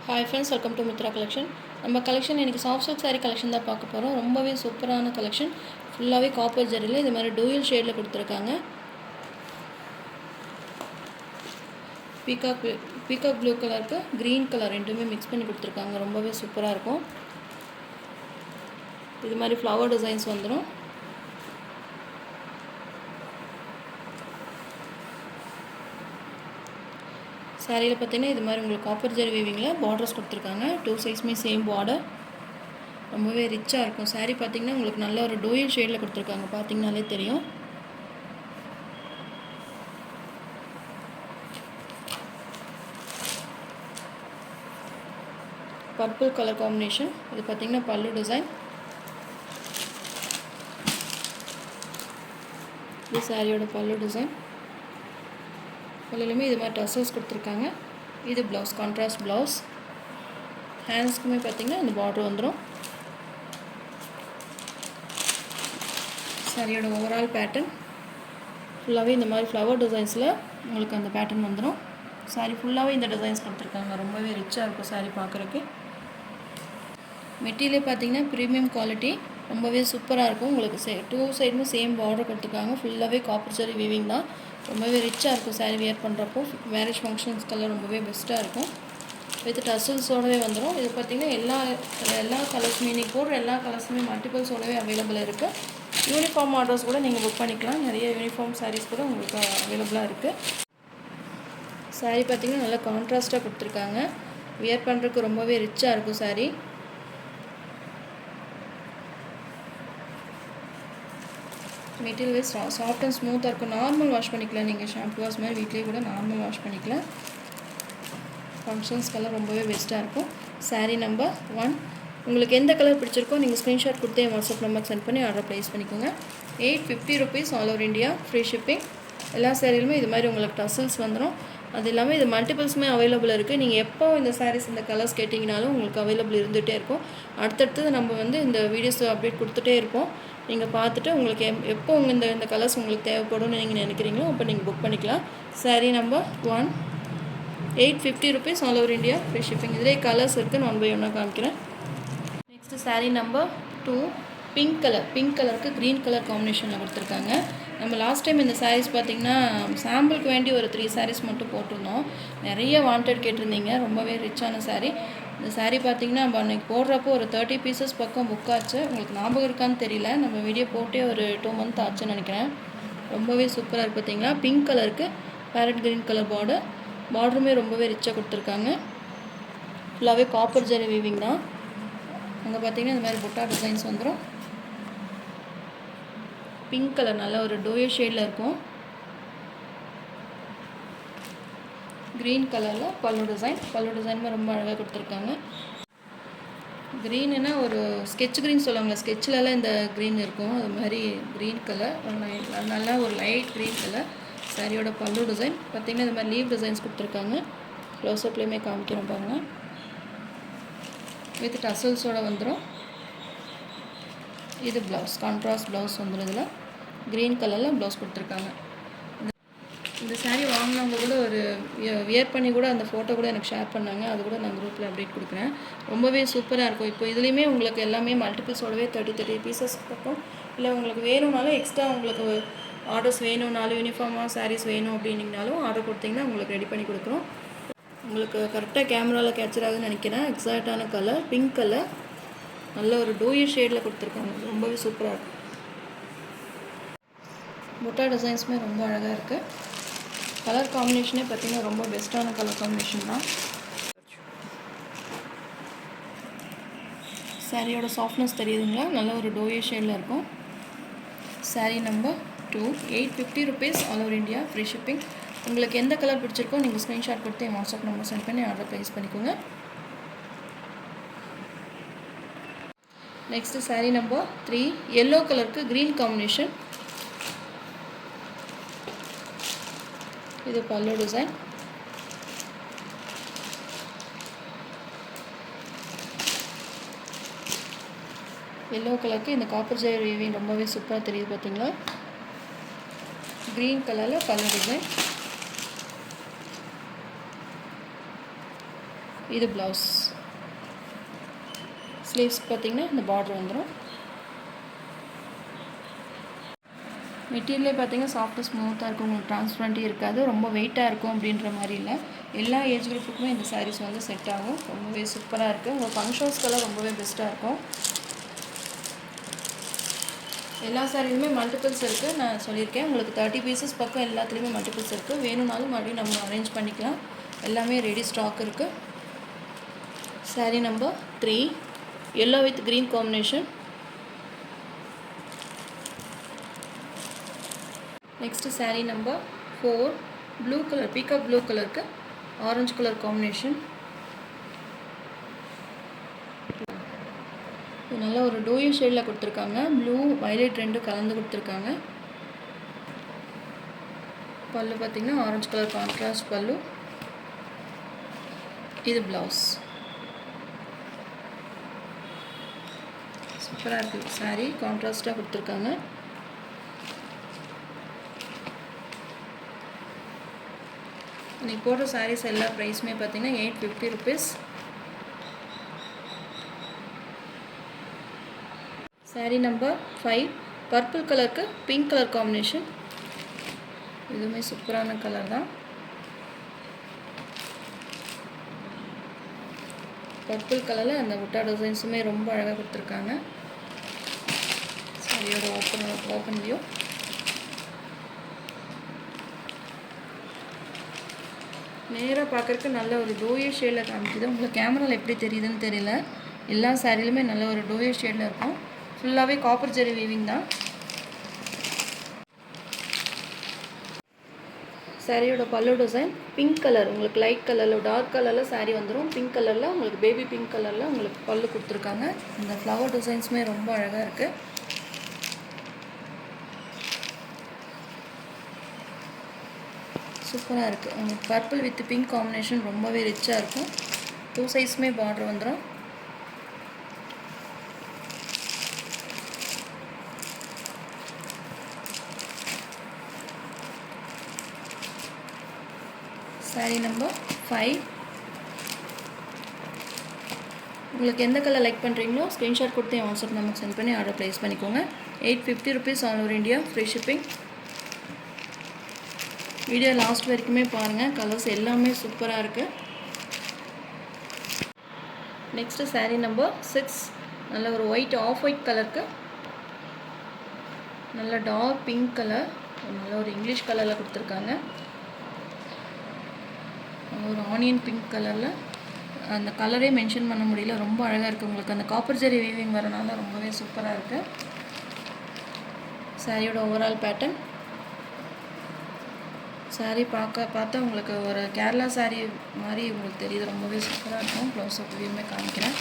Hi friends, welcome to Mitra collection. நம்ம collection இன்றைக்கி soft silk sari collection தான் பார்க்க போகிறோம். ரொம்பவே சூப்பரான கலெக்ஷன். ஃபுல்லாகவே காப்பர் ஜரியில் இது மாதிரி டூயல் ஷேடில் கொடுத்துருக்காங்க. பீகாக் ப்ளூ கலருக்கு க்ரீன் கலர் ரெண்டுமே மிக்ஸ் பண்ணி கொடுத்துருக்காங்க. ரொம்பவே சூப்பராக இருக்கும். இது மாதிரி ஃப்ளவர் டிசைன்ஸ் வந்துடும். சாரியில் பார்த்தீங்கன்னா இது மாதிரி உங்களுக்கு காப்பர் ஜரி வீவிங்கில் பார்டர்ஸ் கொடுத்துருக்காங்க. 2 சைஸுமே சேம் பார்டர். ரொம்பவே ரிச்சாக இருக்கும். சாரீ பார்த்தீங்கன்னா உங்களுக்கு நல்ல ஒரு டூயல் ஷேடில் கொடுத்துருக்காங்க. பார்த்தீங்கனாலே தெரியும். Purple colour combination. இது பார்த்தீங்கன்னா பல்லு டிசைன். இது சாரியோட பல்லு டிசைன். பல்லுலையுமே இது மாதிரி டசல்ஸ் கொடுத்துருக்காங்க. இது ப்ளவுஸ், கான்ட்ராஸ்ட் ப்ளவுஸ். ஹேண்ட்ஸ்க்குமே பார்த்தீங்கன்னா இந்த பார்டர் வந்துடும். சாரியோட ஓவரால் பேட்டர்ன் ஃபுல்லாகவே இந்த மாதிரி ஃப்ளவர் டிசைன்ஸில் உங்களுக்கு அந்த பேட்டர்ன் வந்துடும். சாரி ஃபுல்லாகவே இந்த டிசைன்ஸ் கொடுத்துருக்காங்க. ரொம்பவே ரிச்சாக இருக்கும் சாரி பார்க்குறக்கு. மெட்டீரியல் பார்த்தீங்கன்னா ப்ரீமியம் குவாலிட்டி. ரொம்பவே சூப்பராக இருக்கும். உங்களுக்கு 2 சைடுமே சேம் பார்டர் கொடுத்துருக்காங்க. ஃபுல்லாகவே காப்பர் ஜரி வீவிங் தான். ரொம்பவே ரிச்சாக இருக்கும் சாரீ வியர் பண்ணுறப்போ. மேரேஜ் ஃபங்க்ஷன்ஸ்க்கெல்லாம் ரொம்பவே பெஸ்ட்டாக இருக்கும். வித் டசல்ஸோடவே வந்துடும். இது பார்த்திங்கன்னா எல்லா கலர்ஸுமே இன்றைக்கி போடுற எல்லா கலர்ஸுமே மல்டிபிள்ஸோடவே அவைலபிளாக இருக்குது. யூனிஃபார்ம் ஆர்டர்ஸ் கூட நீங்கள் புக் பண்ணிக்கலாம். நிறைய யூனிஃபார்ம் சாரீஸ் கூட உங்களுக்கு அவைலபிளாக இருக்குது. சாரீ பார்த்திங்கன்னா நல்லா கான்ட்ராஸ்ட்டாக கொடுத்துருக்காங்க. வியர் பண்ணுறதுக்கு ரொம்பவே ரிச்சாக இருக்கும் sari. Material wise soft and ஸ்மூத்தாக இருக்கும். நார்மல் வாஷ் பண்ணிக்கலாம். நீங்கள் ஷாம்பு வாஷ் மாதிரி வீட்லேயே கூட நார்மல் வாஷ் பண்ணிக்கலாம். ஃபங்க்ஷன்ஸ்க்கெல்லாம் ரொம்பவே பெஸ்ட்டாக இருக்கும். சாரீ நம்பர் 1. உங்களுக்கு எந்த கலர் பிடிச்சிருக்கோ நீங்கள் ஸ்க்ரீன்ஷாட் கொடுத்து என் வாட்ஸ்அப் நம்பருக்கு சென்ட் பண்ணி ஆர்டர் ப்ளேஸ் பண்ணிக்கோங்க. 850 rupees all over India, free shipping. எல்லா சாரிலுமே இது மாதிரி உங்களுக்கு டசல்ஸ் வந்துடும். அது இல்லாமல் இது மல்டிபிள்ஸுமே அவைலபிள் இருக்குது. நீங்கள் எப்போ இந்த சாரீஸ் இந்த கலர்ஸ் கேட்டிங்கனாலும் உங்களுக்கு அவைலபிள் இருந்துகிட்டே இருக்கும். அடுத்தடுத்தது நம்ம இந்த வீடியோஸ் அப்டேட் கொடுத்துட்டே இருப்போம். நீங்கள் பார்த்துட்டு உங்களுக்கு எப்போ இந்த கலர்ஸ் உங்களுக்கு தேவைப்படும்னு நீங்கள் நினைக்கிறீங்களோ அப்போ நீங்கள் புக் பண்ணிக்கலாம். Sari number 1, 850 rupees all over India, free shipping. இதிலே கலர்ஸ் இருக்குது. நான் 1 by 1 காமிக்கிறேன். நெக்ஸ்ட்டு சாரீ நம்பர் 2, பிங்க் கலருக்கு க்ரீன் கலர் காம்பினேஷனில் கொடுத்துருக்காங்க. நம்ம லாஸ்ட் டைம் இந்த சாரீஸ் பார்த்திங்கன்னா சாம்பிளுக்கு வேண்டி ஒரு 3 சாரீஸ் மட்டும் போட்டிருந்தோம். நிறைய வாண்டட் கேட்டிருந்தீங்க. ரொம்பவே ரிச்சான சாரீ. இந்த சாரீ பார்த்திங்கன்னா நம்ம அன்றைக்கி போடுறப்போ ஒரு 30 pieces பக்கம் புக் ஆச்சு. உங்களுக்கு ஞாபகம் இருக்கான்னு தெரியல. நம்ம வீடியோ போட்டே ஒரு 2 month ஆச்சுன்னு நினைக்கிறேன். ரொம்பவே சூப்பராக இருக்குது. பார்த்திங்களா, பிங்க் கலருக்கு பேரட் க்ரீன் கலர் பார்டருமே ரொம்பவே ரிச்சாக கொடுத்துருக்காங்க. ஃபுல்லாகவே காப்பர் ஜரி வீவிங் தான். அங்கே பார்த்திங்கன்னா இந்த மாதிரி புட்டா டிசைன்ஸ் வந்துடும். பிங்க் கலர் நல்ல ஒரு டூயல் ஷேடில் இருக்கும். க்ரீன் கலரில் பல்லு டிசைனுமே ரொம்ப அழகாக கொடுத்துருக்காங்க. க்ரீனுன்னா ஒரு ஸ்கெட்ச் க்ரீன் சொல்லுவாங்க. ஸ்கெட்சிலலாம் இந்த க்ரீன் இருக்கும். அது மாதிரி க்ரீன் கலர் நல்லா ஒரு லைட் க்ரீன் கலர். சாரியோட பல்லு டிசைன் பார்த்திங்கன்னா இந்த மாதிரி லீவ் டிசைன்ஸ் கொடுத்துருக்காங்க. க்ளோஸ்அப்லேயுமே காமிக்கிறோம் பாருங்கள். வித் டசல்ஸோடு வந்துடும். இது ப்ளவுஸ், கான்ட்ராஸ்ட் ப்ளவுஸ் வந்துடும். இதில் க்ரீன் கலரில் ப்ளவுஸ் கொடுத்துருக்காங்க. இந்த சாரீ வாங்கினவங்க கூட ஒரு வியர் பண்ணி கூட அந்த ஃபோட்டோ கூட எனக்கு ஷேர் பண்ணாங்க. அது கூட நான் குரூப்பில் அப்டேட் கொடுக்குறேன். ரொம்பவே சூப்பராக இருக்கும். இப்போ இதுலேயுமே உங்களுக்கு எல்லாமே மல்டிபிள்ஸோடவே 30 pieces பக்கம். இல்லை உங்களுக்கு வேணும்னாலும் எக்ஸ்ட்ரா உங்களுக்கு ஆர்டர்ஸ் வேணும்னாலும் யூனிஃபார்மாக சாரீஸ் வேணும் அப்படின்னிங்கனாலும் ஆர்டர் கொடுத்தீங்கன்னா உங்களுக்கு ரெடி பண்ணி கொடுக்குறோம். உங்களுக்கு கரெக்டாக கேமராவில் கேப்சர் ஆகுதுன்னு நினைக்கிறேன். எக்ஸாக்டான கலர் பிங்க் கலர் நல்ல ஒரு டூயல் ஷேடில் கொடுத்துருக்காங்க. ரொம்பவே சூப்பராக இருக்கும். புட்டா டிசைன்ஸுமே ரொம்ப அழகாக இருக்குது. கலர் காம்பினேஷனே பார்த்திங்கன்னா ரொம்ப பெஸ்ட்டான கலர் காம்பினேஷன் தான். சாரியோட சாஃப்ட்னஸ் தெரியுதுங்களா? நல்ல ஒரு டூயல் ஷேடில் இருக்கும். Sari number 2, 850 rupees all over India, free shipping. உங்களுக்கு எந்த கலர் பிடிச்சிருக்கோ நீங்கள் ஸ்க்ரீன்ஷாட் கொடுத்து என் வாட்ஸ்அப் நம்பர் சென்ட் பண்ணி ஆர்டர் ப்ளேஸ் பண்ணிக்கோங்க. நெக்ஸ்ட்டு சாரீ நம்பர் 3, எல்லோ கலருக்கு க்ரீன் காம்பினேஷன். இது பல்லு டிசைன். எல்லோ கலருக்கு இந்த காப்பர் ஜரி வீவிங் ரொம்பவே சூப்பராக தெரியுது. பார்த்தீங்களா, க்ரீன் கலரில் பல்லு டிசைன். இது ப்ளவுஸ். ஸ்லீவ்ஸ் பார்த்திங்கன்னா இந்த பார்டர் வந்துடும். மெட்டீரியலே பார்த்திங்கன்னா சாஃப்டாக ஸ்மூத்தாக இருக்கும், உங்களுக்கு ட்ரான்ஸ்பரண்ட்டே இருக்காது, ரொம்ப வெயிட்டாக இருக்கும் அப்படின்ற மாதிரி இல்லை. எல்லா ஏஜ் குரூப்புக்குமே இந்த சாரீஸ் வந்து செட் ஆகும். ரொம்பவே சூப்பராக இருக்குது. உங்கள் ஃபங்க்ஷன்ஸ்க்கெல்லாம் ரொம்பவே பெஸ்ட்டாக இருக்கும். எல்லா சாரியுமே மல்டிபிள்ஸ் இருக்குது, நான் சொல்லியிருக்கேன். உங்களுக்கு 30 பீசஸ் பக்கம் எல்லாத்துலேயுமே மல்டிபிள்ஸ் இருக்குது. வேணும்னாலும் மறுபடியும் நம்ம அரேஞ்ச் பண்ணிக்கலாம். எல்லாமே ரெடி ஸ்டாக் இருக்குது. Sari number 3 yellow with green combination. Next sari number 4 blue colour, peacock blue கலருக்கு ஆரஞ்சு கலர் காம்பினேஷன். இது நல்லா ஒரு டூயல் ஷேடில் கொடுத்துருக்காங்க. ப்ளூ வயலட் ரெண்டும் கலந்து கொடுத்துருக்காங்க. பல்லு பார்த்திங்கன்னா ஆரஞ்சு கலர் கான்ட்ராஸ்ட் பல்லு. இது ப்ளவுஸ். சூப்பராக இருக்குது சாரீ, கான்ட்ராஸ்ட்டாக கொடுத்துருக்காங்க. இன்றைக்கி போடுற சாரீஸ் எல்லா ப்ரைஸுமே பார்த்திங்கன்னா 850 rupees. சாரீ நம்பர் 5 பர்பிள் கலருக்கு பிங்க் கலர் காம்பினேஷன். இதுவுமே சூப்பரான கலர் தான். பர்பிள் கலரில் அந்த புட்டா டிசைன்ஸுமே ரொம்ப அழகாக கொடுத்துருக்காங்க. சாரியோட ஓப்பன் வியூ. நேராக பார்க்குறக்கு நல்ல ஒரு டோயே ஷேடில் காமிக்குது. உங்களுக்கு கேமராவில் எப்படி தெரியுதுன்னு தெரியல. எல்லா சாரிலுமே நல்ல ஒரு டோயே ஷேடில் இருக்கும். ஃபுல்லாகவே காப்பர் ஜெரி வீவிங் தான். சாரியோட பல்லு டிசைன் பிங்க் கலர், உங்களுக்கு லைட் கலரில் டார்க் கலரில் சாரீ வந்துடும். பிங்க் கலரில் உங்களுக்கு பேபி பிங்க் கலரில் உங்களுக்கு பல்லு கொடுத்துருக்காங்க. இந்த ஃப்ளவர் டிசைன்ஸுமே ரொம்ப அழகாக இருக்குது. சூப்பராக இருக்குது. உங்களுக்கு பர்பிள் வித் பிங்க் காம்பினேஷன் ரொம்பவே ரிச்சாக இருக்கும். 2 சைஸுமே பார்டர் வந்துடும். சாரீ நம்பர் 5 உங்களுக்கு எந்த கலர் லைக் பண்ணுறீங்களோ ஸ்க்ரீன்ஷாட் கொடுத்து என் வாட்ஸ்அப் நம்பருக்கு சென்ட் பண்ணி ஆர்டர் ப்ளேஸ் பண்ணிக்கோங்க. 850 rupees all over India, free shipping. Video last வரைக்குமே பாருங்கள். கலர்ஸ் எல்லாமே சூப்பராக இருக்குது. நெக்ஸ்ட்டு சாரீ நம்பர் 6 நல்ல ஒரு ஒயிட் ஆஃப் ஒயிட் கலருக்கு நல்ல டார்க் பிங்க் கலர், நல்ல ஒரு இங்கிலீஷ் கலரில் கொடுத்துருக்காங்க. ஒரு ஆனியன் பிங்க் கலரில் அந்த கலரே மென்ஷன் பண்ண முடியல, ரொம்ப அழகாக இருக்குது. உங்களுக்கு அந்த காப்பர் ஜெரி வீவிங் வரனால ரொம்பவே சூப்பராக இருக்குது. சாரியோட ஓவரால் பேட்டர்ன். சாரீ பார்த்தா உங்களுக்கு ஒரு கேரளா சாரீ மாதிரி உங்களுக்கு தெரியுது, ரொம்பவே சூப்பராக இருக்கும். ப்ளவுஸ் வியூமே காமிக்கிறேன்.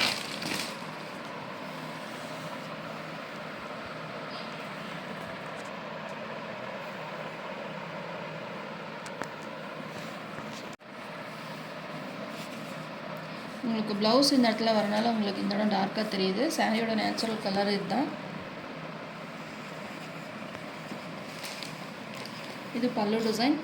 உங்களுக்கு ப்ளவுஸ் இந்த இடத்துல வரனால உங்களுக்கு இந்த இடம் டார்க்காக தெரியுது. சாரியோட நேச்சுரல் கலர் இதுதான். இது பல்லு டிசைன்.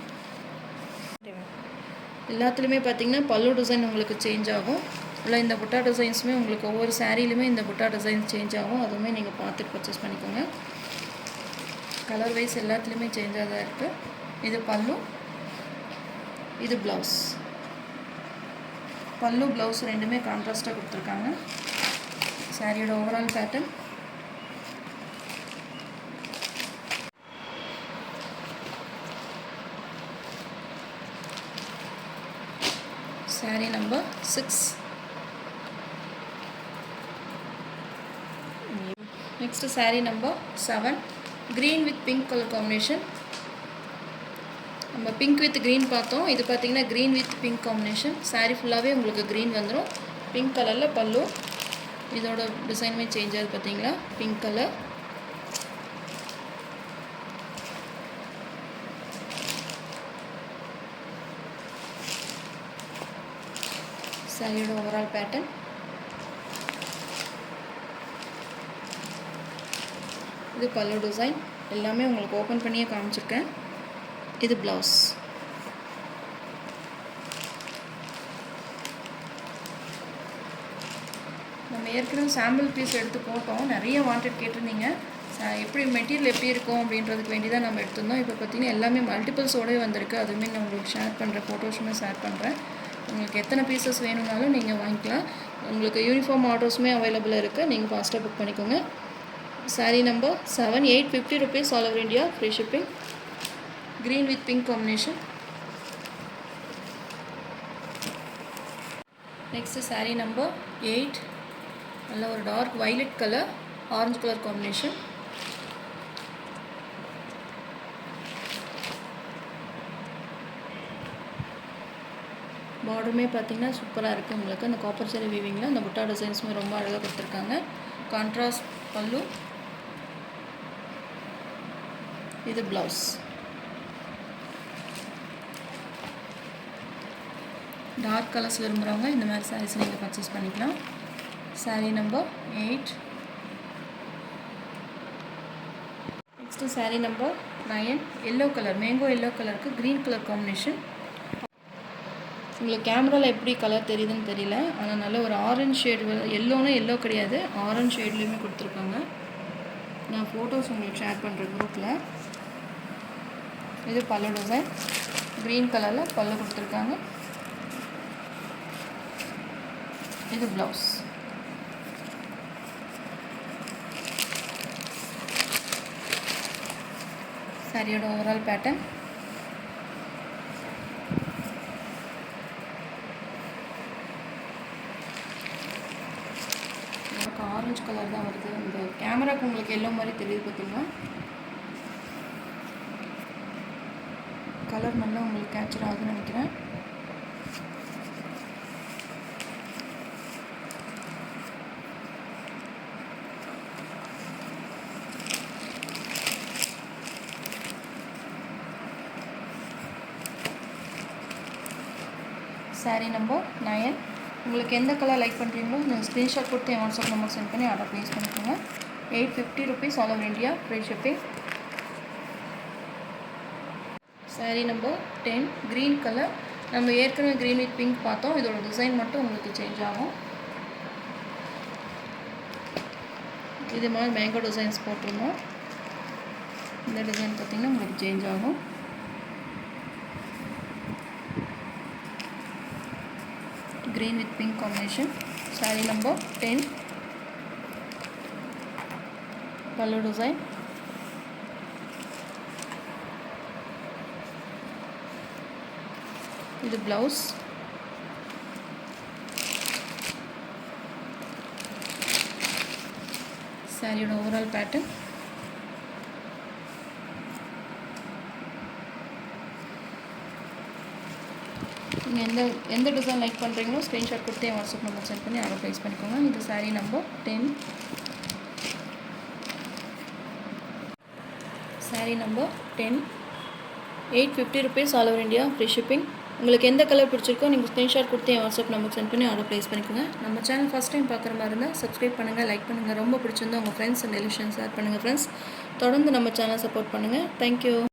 எல்லாத்துலேயுமே பார்த்தீங்கன்னா பல்லு டிசைன் உங்களுக்கு சேஞ்ச் ஆகும். இல்லை இந்த புட்டா டிசைன்ஸுமே உங்களுக்கு ஒவ்வொரு சாரிலையுமே இந்த புட்டா டிசைன்ஸ் சேஞ்ச் ஆகும். அதுவுமே நீங்கள் பார்த்துட்டு பர்ச்சேஸ் பண்ணிக்கோங்க. கலர் வைஸ் எல்லாத்துலேயுமே சேஞ்சாக தான் இருக்குது. இது பல்லு, இது ப்ளவுஸ். பல்லு ப்ளவுஸ் ரெண்டுமே கான்ட்ராஸ்ட்டாக கொடுத்துருக்காங்க. சாரியோட overall pattern. Sari number 6. Next sari number 7 green with pink colour combination. நம்ம பிங்க் வித் க்ரீன் பார்த்தோம். இது பார்த்திங்கன்னா green with pink combination. Sari ஃபுல்லாகவே உங்களுக்கு க்ரீன் வந்துடும். பிங்க் கலரில் பல்லு. இதோட டிசைனுமே சேஞ்ச் ஆகுது பார்த்தீங்களா, பிங்க் கலர். சாரியோட ஓவரால் பேட்டர்ன். இது பல்லு டிசைன். எல்லாமே உங்களுக்கு ஓப்பன் பண்ணியே காமிச்சிருக்கேன். இது ப்ளவுஸ். நம்ம ஏற்கனவே சாம்பிள் பீஸ் எடுத்து போட்டோம், நிறைய வாண்டட் கேட்டிருந்தீங்க. எப்படி மெட்டீரியல் எப்படி இருக்கும் அப்படின்றதுக்கு வேண்டி தான் நம்ம எடுத்திருந்தோம். இப்போ பார்த்திங்கன்னா எல்லாமே மல்டிபிள்ஸோடவே வந்திருக்கு. அதுவுமே நான் உங்களுக்கு ஷேர் பண்ணுறேன், ஃபோட்டோஸுமே ஷேர் பண்ணுறேன். உங்களுக்கு எத்தனை பீசஸ் வேணும்னாலும் நீங்கள் வாங்கிக்கலாம். உங்களுக்கு யூனிஃபார்ம் ஆர்டர்ஸுமே அவைலபிளாக இருக்குது. நீங்கள் ஃபாஸ்ட்டாக புக் பண்ணிக்கோங்க. Sari number 7, 850 rupees all over India, free shipping. Green with pink combination. Next saree number 8, நல்ல ஒரு dark violet colour, orange colour combination. பார்டருமே பார்த்திங்கன்னா சூப்பராக இருக்குது. உங்களுக்கு அந்த காப்பர் சரி வீவிங்கில் அந்த புட்டா டிசைன்ஸுமே ரொம்ப அழகாக கொடுத்துருக்காங்க. கான்ட்ராஸ்ட் பல்லு, இது ப்ளவுஸ். டார்க் கலர்ஸ் விரும்புகிறவங்க இந்த மாதிரி சாரீஸ் நீங்கள் பர்ச்சேஸ் பண்ணிக்கலாம். Sari number 8. Next sari number 9, yellow colour, mango yellow கலருக்கு க்ரீன் கலர் காம்பினேஷன். உங்களுக்கு கேமராவில் எப்படி கலர் தெரியுதுன்னு தெரியல, ஆனால் நல்ல ஒரு ஆரஞ்சு ஷேடு, எல்லோனா எல்லோ கிடையாது, ஆரஞ்சு ஷேட்லேயுமே கொடுத்துருக்காங்க. நான் ஃபோட்டோஸ் உங்களுக்கு ஷேர் பண்ணுறேன் குரூப்பில். இது பல்லு டிசைன், க்ரீன் கலரில் பல்லு கொடுத்துருக்காங்க. இது ப்ளவுஸ். சாரியோட ஓவரால் பேட்டர்ன். ஆரஞ்சு கலர் தான் வருது. இந்த கேமராக்கு உங்களுக்கு எல்லோ மாதிரி தெரியுது பார்த்தீங்கன்னா. கலர் நல்லா உங்களுக்கு கேப்சர் ஆகுதுன்னு நினைக்கிறேன். சாரீ நம்பர் 9. உங்களுக்கு எந்த கலர் லைக் பண்ணுறீங்களோ நீங்கள் ஸ்க்ரீன்ஷாட் கொடுத்து என் வாட்ஸ்அப் நம்பர் சென்ட் பண்ணி ஆர்டர் ப்ளேஸ் பண்ணிக்கோங்க. 850 rupees all over India, free shipping. Sari number 10, green colour. நம்ம ஏற்கனவே க்ரீன் வித் பிங்க் பார்த்தோம். இதோட டிசைன் மட்டும் உங்களுக்கு சேஞ்ச் ஆகும். இது மாதிரி மேங்கோ டிசைன்ஸ் போட்டிருந்தோம். இந்த டிசைன் பார்த்திங்கன்னா உங்களுக்கு சேஞ்ச் ஆகும். green with pink combination. Saree number 10, pallu design. This blouse. Saree overall pattern. நீங்கள் எந்த டிசைன் லைக் பண்ணுறீங்களோ ஸ்க்ரீன்ஷாட் கொடுத்து என் வாட்ஸ்அப் நம்பர் சென்ட் பண்ணி ஆர்டர் ப்ளேஸ் பண்ணிக்கோங்க. இது sari number 10. Sari number 10, 850 rupees all over India, free shipping. உங்களுக்கு எந்த கலர் பிடிச்சிருக்கோ நீங்கள் ஸ்க்ரீன்ஷாட் கொடுத்து என் வாட்ஸ்அப் நம்பர் சென்ட் பண்ணி ஆர்டர் ப்ளேஸ் பண்ணிக்கோங்க. நம்ம சேனல் ஃபஸ்ட் டைம் பார்க்குற மாதிரி இருந்தால் சப்ஸ்கிரைப் பண்ணுங்கள், லைக் பண்ணுங்கள். ரொம்ப பிடிச்சிருந்தா உங்கள் ஃப்ரெண்ட்ஸ் அண்ட் ரிலேஷன்ஸ் ஷேர் பண்ணுங்கள். ஃப்ரெண்ட்ஸ் தொடர்ந்து நம்ம சேனல் சப்போர்ட் பண்ணுங்கள். தேங்க்யூ.